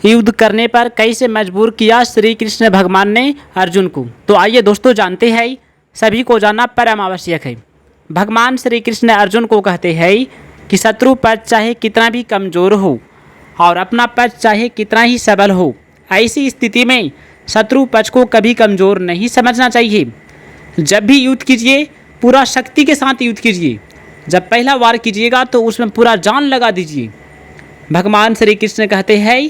युद्ध करने पर कैसे मजबूर किया श्री कृष्ण भगवान ने अर्जुन को। तो आइए दोस्तों जानते हैं, सभी को जानना परम आवश्यक है। भगवान श्री कृष्ण अर्जुन को कहते हैं कि शत्रु पक्ष चाहे कितना भी कमज़ोर हो और अपना पक्ष चाहे कितना ही सबल हो, ऐसी स्थिति में शत्रु पक्ष को कभी कमज़ोर नहीं समझना चाहिए। जब भी युद्ध कीजिए पूरा शक्ति के साथ युद्ध कीजिए। जब पहला वार कीजिएगा तो उसमें पूरा जान लगा दीजिए। भगवान श्री कृष्ण कहते हैं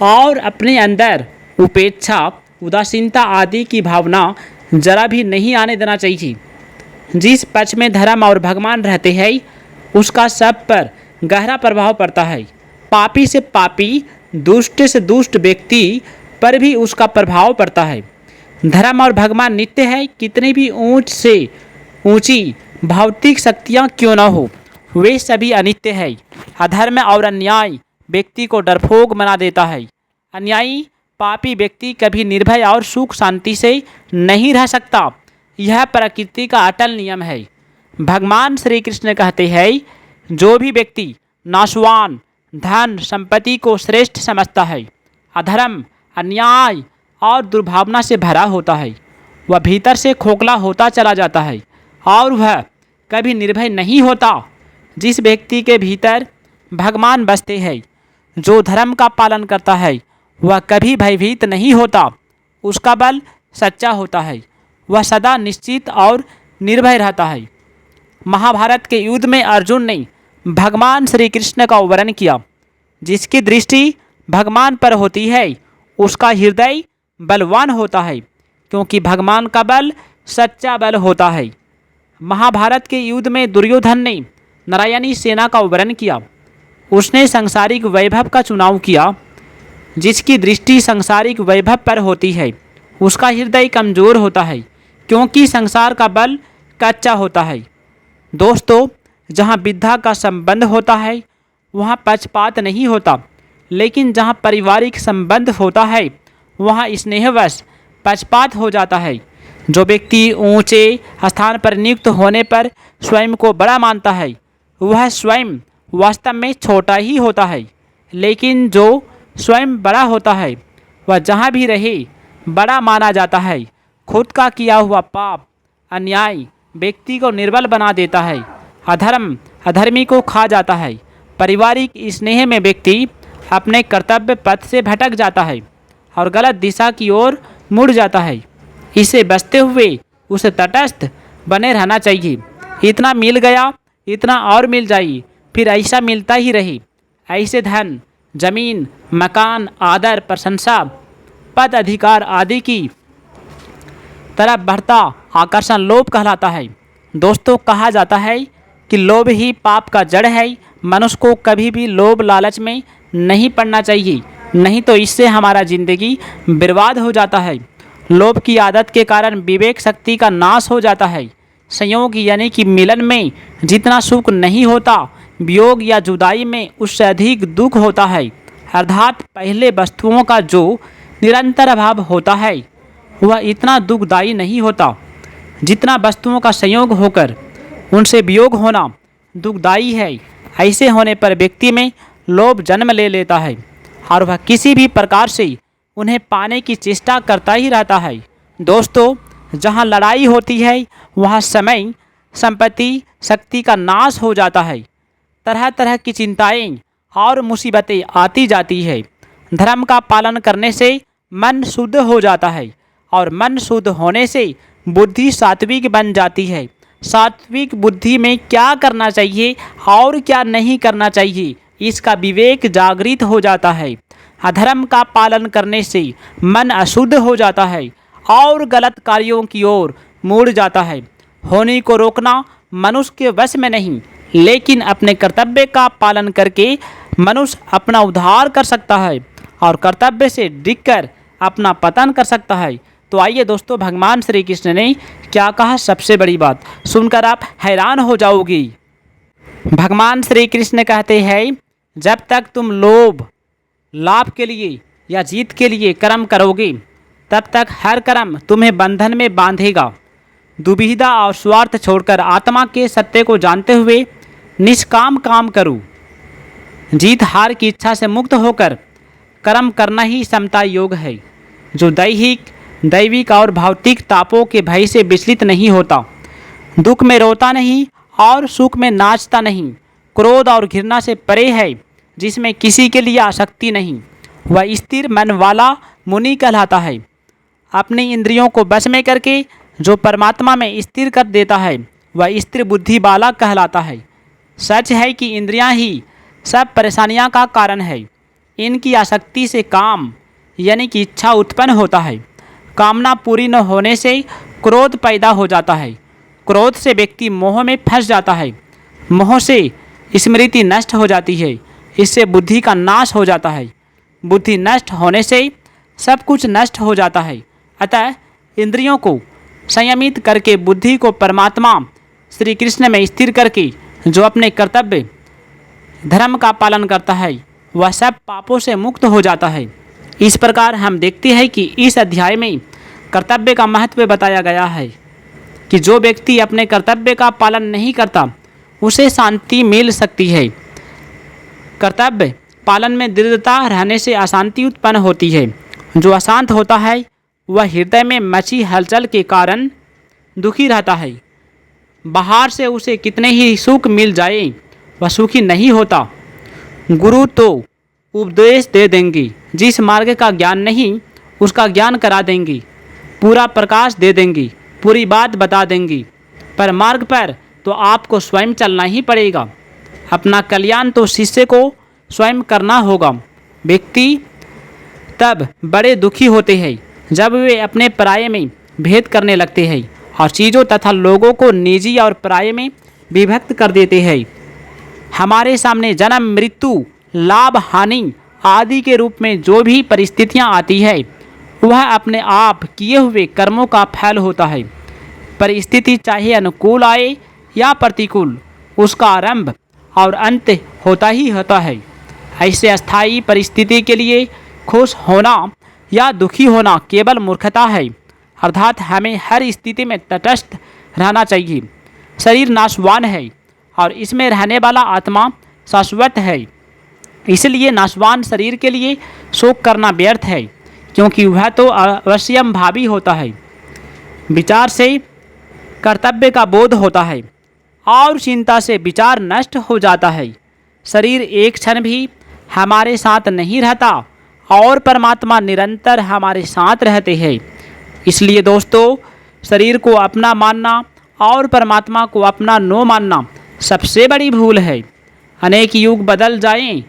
और अपने अंदर उपेक्षा, उदासीनता आदि की भावना जरा भी नहीं आने देना चाहिए। जिस पक्ष में धर्म और भगवान रहते हैं उसका सब पर गहरा प्रभाव पड़ता है। पापी से पापी, दुष्ट से दुष्ट व्यक्ति पर भी उसका प्रभाव पड़ता है। धर्म और भगवान नित्य है। कितनी भी ऊंच से ऊंची भौतिक शक्तियाँ क्यों न हो, वे सभी अनित्य है। अधर्म और अन्याय व्यक्ति को डरपोक बना देता है। अन्यायी पापी व्यक्ति कभी निर्भय और सुख शांति से नहीं रह सकता। यह प्रकृति का अटल नियम है। भगवान श्री कृष्ण कहते हैं, जो भी व्यक्ति नाशवान धन संपत्ति को श्रेष्ठ समझता है, अधर्म, अन्याय और दुर्भावना से भरा होता है, वह भीतर से खोखला होता चला जाता है और वह कभी निर्भय नहीं होता। जिस व्यक्ति के भीतर भगवान बसते हैं, जो धर्म का पालन करता है, वह कभी भयभीत नहीं होता। उसका बल सच्चा होता है, वह सदा निश्चित और निर्भय रहता है। महाभारत के युद्ध में अर्जुन ने भगवान श्री कृष्ण का वर्णन किया। जिसकी दृष्टि भगवान पर होती है उसका हृदय बलवान होता है, क्योंकि भगवान का बल सच्चा बल होता है। महाभारत के युद्ध में दुर्योधन ने नारायणी सेना का वर्णन किया। उसने सांसारिक वैभव का चुनाव किया। जिसकी दृष्टि सांसारिक वैभव पर होती है उसका हृदय कमज़ोर होता है, क्योंकि संसार का बल कच्चा होता है। दोस्तों, जहाँ विद्या का संबंध होता है वहाँ पक्षपात नहीं होता, लेकिन जहाँ पारिवारिक संबंध होता है वहाँ स्नेहवश पक्षपात हो जाता है। जो व्यक्ति ऊंचे स्थान पर नियुक्त होने पर स्वयं को बड़ा मानता है, वह स्वयं वास्तव में छोटा ही होता है। लेकिन जो स्वयं बड़ा होता है वह जहाँ भी रहे बड़ा माना जाता है। खुद का किया हुआ पाप, अन्याय व्यक्ति को निर्बल बना देता है। अधर्म अधर्मी को खा जाता है। पारिवारिक स्नेह में व्यक्ति अपने कर्तव्य पथ से भटक जाता है और गलत दिशा की ओर मुड़ जाता है। इसे बचते हुए उसे तटस्थ बने रहना चाहिए। इतना मिल गया, इतना और मिल जाए, फिर ऐसा मिलता ही रहे। ऐसे धन, जमीन, मकान, आदर, प्रशंसा, पद, अधिकार आदि की तरफ बढ़ता आकर्षण लोभ कहलाता है। दोस्तों, कहा जाता है कि लोभ ही पाप का जड़ है। मनुष्य को कभी भी लोभ लालच में नहीं पड़ना चाहिए, नहीं तो इससे हमारा जिंदगी बर्बाद हो जाता है। लोभ की आदत के कारण विवेक शक्ति का नाश हो जाता है। संयोग यानी कि मिलन में जितना सुख नहीं होता, वियोग या जुदाई में उससे अधिक दुख होता है। अर्थात पहले वस्तुओं का जो निरंतर अभाव होता है वह इतना दुखदायी नहीं होता जितना वस्तुओं का संयोग होकर उनसे वियोग होना दुखदायी है। ऐसे होने पर व्यक्ति में लोभ जन्म ले लेता है और वह किसी भी प्रकार से उन्हें पाने की चेष्टा करता ही रहता है। दोस्तों, जहाँ लड़ाई होती है वहाँ समय, संपत्ति, शक्ति का नाश हो जाता है। तरह तरह की चिंताएं और मुसीबतें आती जाती है। धर्म का पालन करने से मन शुद्ध हो जाता है और मन शुद्ध होने से बुद्धि सात्विक बन जाती है। सात्विक बुद्धि में क्या करना चाहिए और क्या नहीं करना चाहिए, इसका विवेक जागृत हो जाता है। अधर्म का पालन करने से मन अशुद्ध हो जाता है और गलत कार्यों की ओर मुड़ जाता है। होनी को रोकना मनुष्य के वश में नहीं, लेकिन अपने कर्तव्य का पालन करके मनुष्य अपना उद्धार कर सकता है और कर्तव्य से डिगकर अपना पतन कर सकता है। तो आइए दोस्तों, भगवान श्री कृष्ण ने क्या कहा, सबसे बड़ी बात सुनकर आप हैरान हो जाओगी। भगवान श्री कृष्ण कहते हैं, जब तक तुम लोभ, लाभ के लिए या जीत के लिए कर्म करोगे तब तक हर कर्म तुम्हें बंधन में बांधेगा। दुविधा और स्वार्थ छोड़कर आत्मा के सत्य को जानते हुए निष्काम काम करो। जीत हार की इच्छा से मुक्त होकर कर्म करना ही समता योग है, जो दैविक और भौतिक तापों के भय से विचलित नहीं होता, दुख में रोता नहीं और सुख में नाचता नहीं, क्रोध और घृणा से परे है, जिसमें किसी के लिए आसक्ति नहीं, वह स्थिर मन वाला मुनि कहलाता है। अपनी इंद्रियों को वश में करके जो परमात्मा में स्थिर कर देता है, वह स्थिर बुद्धि वाला कहलाता है। सच है कि इंद्रियां ही सब परेशानियां का कारण है। इनकी आसक्ति से काम यानी कि इच्छा उत्पन्न होता है। कामना पूरी न होने से क्रोध पैदा हो जाता है। क्रोध से व्यक्ति मोह में फंस जाता है। मोह से स्मृति नष्ट हो जाती है। इससे बुद्धि का नाश हो जाता है। बुद्धि नष्ट होने से सब कुछ नष्ट हो जाता है। अतः इंद्रियों को संयमित करके बुद्धि को परमात्मा श्री कृष्ण में स्थिर करके जो अपने कर्तव्य धर्म का पालन करता है, वह सब पापों से मुक्त हो जाता है। इस प्रकार हम देखते हैं कि इस अध्याय में कर्तव्य का महत्व बताया गया है कि जो व्यक्ति अपने कर्तव्य का पालन नहीं करता, उसे शांति मिल सकती है। कर्तव्य पालन में दृढ़ता रहने से अशांति उत्पन्न होती है। जो अशांत होता है वह हृदय में मची हलचल के कारण दुखी रहता है। बाहर से उसे कितने ही सुख मिल जाए, वह सुखी नहीं होता। गुरु तो उपदेश दे देंगे, जिस मार्ग का ज्ञान नहीं उसका ज्ञान करा देंगे, पूरा प्रकाश दे देंगी, पूरी बात बता देंगी, पर मार्ग पर तो आपको स्वयं चलना ही पड़ेगा। अपना कल्याण तो शिष्य को स्वयं करना होगा। व्यक्ति तब बड़े दुखी होते हैं जब वे अपने पराये में भेद करने लगते हैं और चीज़ों तथा लोगों को निजी और पराये में विभक्त कर देते हैं। हमारे सामने जन्म, मृत्यु, लाभ, हानि आदि के रूप में जो भी परिस्थितियां आती है, वह अपने आप किए हुए कर्मों का फल होता है। परिस्थिति चाहे अनुकूल आए या प्रतिकूल, उसका आरंभ और अंत होता ही होता है। ऐसे अस्थायी परिस्थिति के लिए खुश होना या दुखी होना केवल मूर्खता है। अर्थात हमें हर स्थिति में तटस्थ रहना चाहिए। शरीर नाशवान है और इसमें रहने वाला आत्मा शाश्वत है। इसलिए नाशवान शरीर के लिए शोक करना व्यर्थ है, क्योंकि वह तो अवश्यंभावी होता है। विचार से कर्तव्य का बोध होता है और चिंता से विचार नष्ट हो जाता है। शरीर एक क्षण भी हमारे साथ नहीं रहता और परमात्मा निरंतर हमारे साथ रहते हैं। इसलिए दोस्तों, शरीर को अपना मानना और परमात्मा को अपना न मानना सबसे बड़ी भूल है। अनेक युग बदल जाएं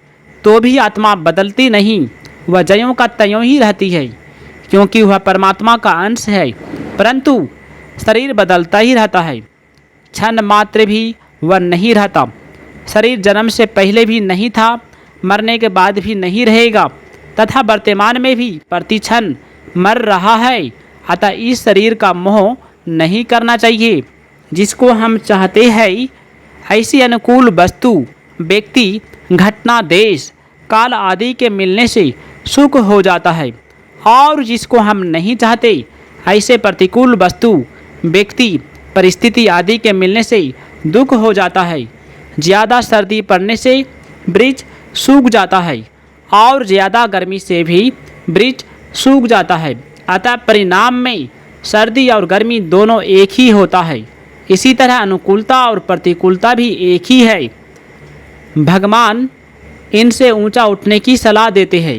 तो भी आत्मा बदलती नहीं, वह ज्यों का त्यों ही रहती है, क्योंकि वह परमात्मा का अंश है। परंतु शरीर बदलता ही रहता है, क्षण मात्र भी वह नहीं रहता। शरीर जन्म से पहले भी नहीं था, मरने के बाद भी नहीं रहेगा तथा वर्तमान में भी प्रति क्षण मर रहा है। अतः इस शरीर का मोह नहीं करना चाहिए। जिसको हम चाहते हैं ऐसी अनुकूल वस्तु, व्यक्ति, घटना, देश, काल आदि के मिलने से सुख हो जाता है, और जिसको हम नहीं चाहते ऐसे प्रतिकूल वस्तु, व्यक्ति, परिस्थिति आदि के मिलने से दुख हो जाता है। ज़्यादा सर्दी पड़ने से वृक्ष सूख जाता है और ज़्यादा गर्मी से भी वृक्ष सूख जाता है। अतः परिणाम में सर्दी और गर्मी दोनों एक ही होता है। इसी तरह अनुकूलता और प्रतिकूलता भी एक ही है। भगवान इनसे ऊंचा उठने की सलाह देते हैं।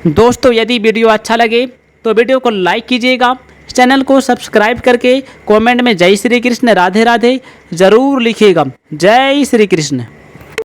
दोस्तों, यदि वीडियो अच्छा लगे तो वीडियो को लाइक कीजिएगा। चैनल को सब्सक्राइब करके कमेंट में जय श्री कृष्ण, राधे राधे ज़रूर लिखिएगा। जय श्री कृष्ण।